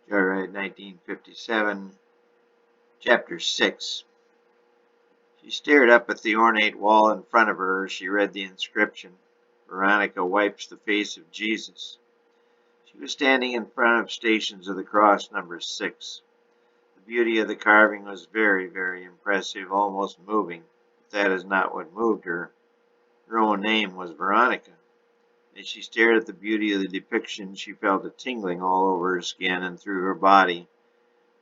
Joyride, 1957, Chapter 6. She stared up at the ornate wall in front of her as she read the inscription, Veronica wipes the face of Jesus. She was standing in front of Stations of the Cross number 6. The beauty of the carving was very, very impressive, almost moving, but that is not what moved her. Her own name was Veronica. As she stared at the beauty of the depiction, she felt a tingling all over her skin and through her body.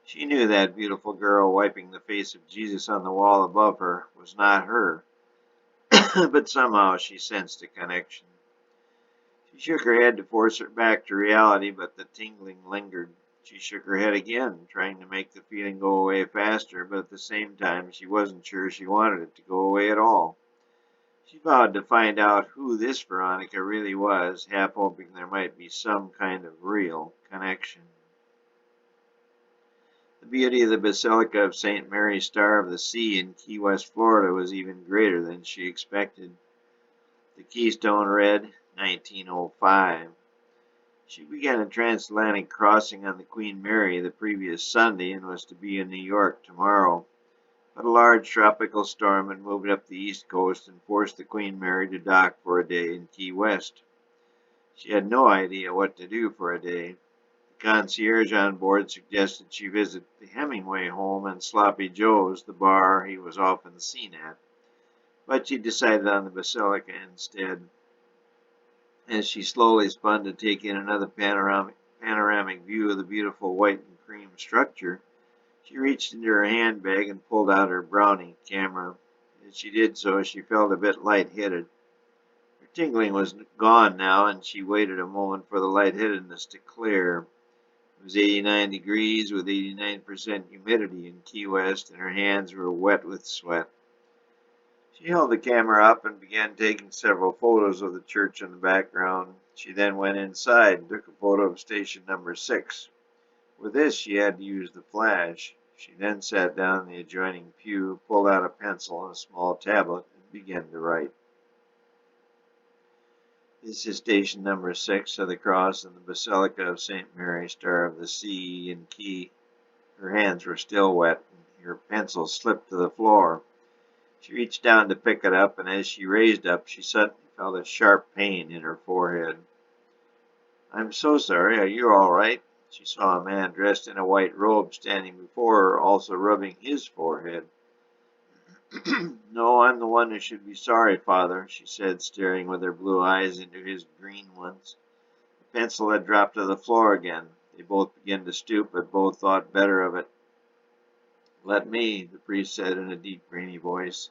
She knew that beautiful girl wiping the face of Jesus on the wall above her was not her, but somehow she sensed a connection. She shook her head to force her back to reality, but the tingling lingered. She shook her head again, trying to make the feeling go away faster, but at the same time she wasn't sure she wanted it to go away at all. She vowed to find out who this Veronica really was, half hoping there might be some kind of real connection. The beauty of the Basilica of St. Mary Star of the Sea in Key West, Florida was even greater than she expected. The keystone read 1905. She began a transatlantic crossing on the Queen Mary the previous Sunday and was to be in New York tomorrow. But a large tropical storm had moved up the east coast and forced the Queen Mary to dock for a day in Key West. She had no idea what to do for a day. The concierge on board suggested she visit the Hemingway home and Sloppy Joe's, the bar he was often seen at, but she decided on the Basilica instead. As she slowly spun to take in another panoramic view of the beautiful white and cream structure, she reached into her handbag and pulled out her Brownie camera. As she did so, she felt a bit lightheaded. Her tingling was gone now, and she waited a moment for the lightheadedness to clear. It was 89 degrees with 89% humidity in Key West, and her hands were wet with sweat. She held the camera up and began taking several photos of the church in the background. She then went inside and took a photo of station number 6. With this, she had to use the flash. She then sat down in the adjoining pew, pulled out a pencil and a small tablet, and began to write. This is station number 6 of the cross in the Basilica of St. Mary, Star of the Sea in Key. Her hands were still wet, and her pencil slipped to the floor. She reached down to pick it up, and as she raised up, she suddenly felt a sharp pain in her forehead. "I'm so sorry. Are you all right?" She saw a man dressed in a white robe standing before her, also rubbing his forehead. "No, I'm the one who should be sorry, Father," she said, staring with her blue eyes into his green ones. The pencil had dropped to the floor again. They both began to stoop, but both thought better of it. "Let me," the priest said in a deep, grainy voice.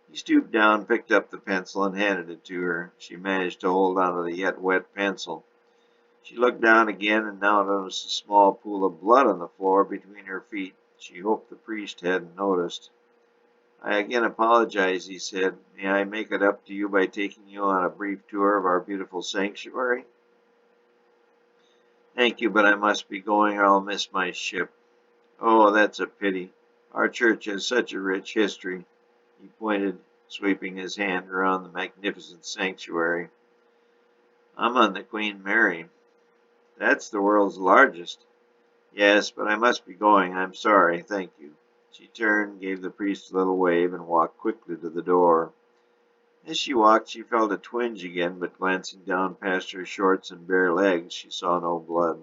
He stooped down, picked up the pencil, and handed it to her. She managed to hold on to the yet wet pencil. She looked down again and now noticed a small pool of blood on the floor between her feet. She hoped the priest hadn't noticed. "I again apologize," he said. "May I make it up to you by taking you on a brief tour of our beautiful sanctuary?" "Thank you, but I must be going or I'll miss my ship." "Oh, that's a pity. Our church has such a rich history." He pointed, sweeping his hand around the magnificent sanctuary. "I'm on the Queen Mary." "That's the world's largest." "Yes, but I must be going. I'm sorry. Thank you." She turned, gave the priest a little wave, and walked quickly to the door. As she walked, she felt a twinge again, but glancing down past her shorts and bare legs, she saw no blood.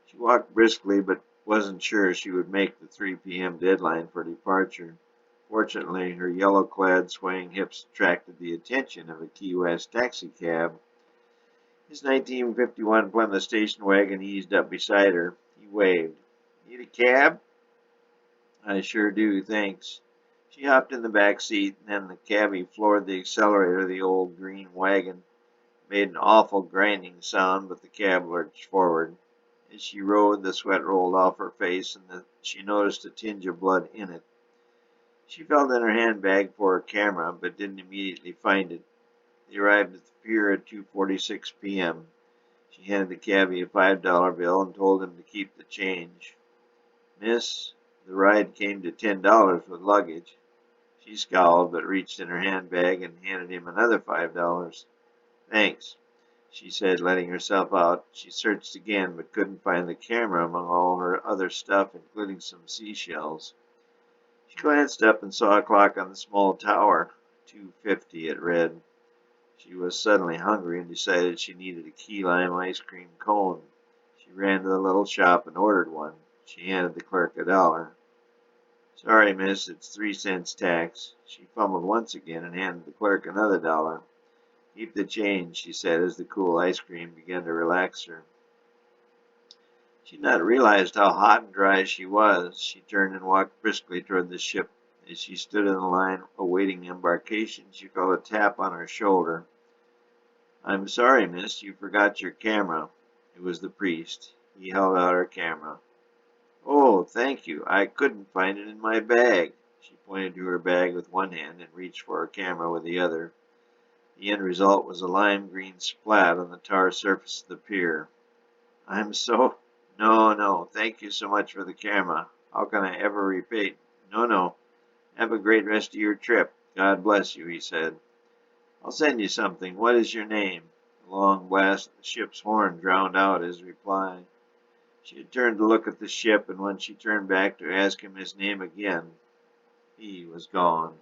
She walked briskly, but wasn't sure she would make the 3 p.m. deadline for departure. Fortunately, her yellow-clad, swaying hips attracted the attention of a Key West taxicab. His 1951 Plymouth station wagon eased up beside her. He waved. "Need a cab?" "I sure do, thanks." She hopped in the back seat, and then the cabbie floored the accelerator of the old green wagon. It made an awful grinding sound, but the cab lurched forward. As she rode, the sweat rolled off her face, and she noticed a tinge of blood in it. She felt in her handbag for her camera, but didn't immediately find it. They arrived at the pier at 2:46 p.m. She handed the cabbie a $5 bill and told him to keep the change. "Miss, the ride came to $10 with luggage." She scowled, but reached in her handbag and handed him another $5. "Thanks." she said, letting herself out. She searched again, but couldn't find the camera among all her other stuff, including some seashells. She glanced up and saw a clock on the small tower. 2:50 it read. She was suddenly hungry and decided she needed a key lime ice cream cone. She ran to the little shop and ordered one. She handed the clerk $1. "Sorry, miss, it's 3 cents tax." She fumbled once again and handed the clerk another $1. "Keep the change," she said as the cool ice cream began to relax her. She had not realized how hot and dry she was. She turned and walked briskly toward the ship. As she stood in the line awaiting embarkation, she felt a tap on her shoulder. "I'm sorry, miss, you forgot your camera." It was the priest. He held out her camera. "Oh, thank you. I couldn't find it in my bag." She pointed to her bag with one hand and reached for her camera with the other. The end result was a lime green splat on the tar surface of the pier. "I'm so—" "No, no. Thank you so much for the camera. How can I ever repay—" "No, no. Have a great rest of your trip. God bless you," he said. "I'll send you something. What is your name?" The long blast of the ship's horn drowned out his reply. She had turned to look at the ship, and when she turned back to ask him his name again, he was gone.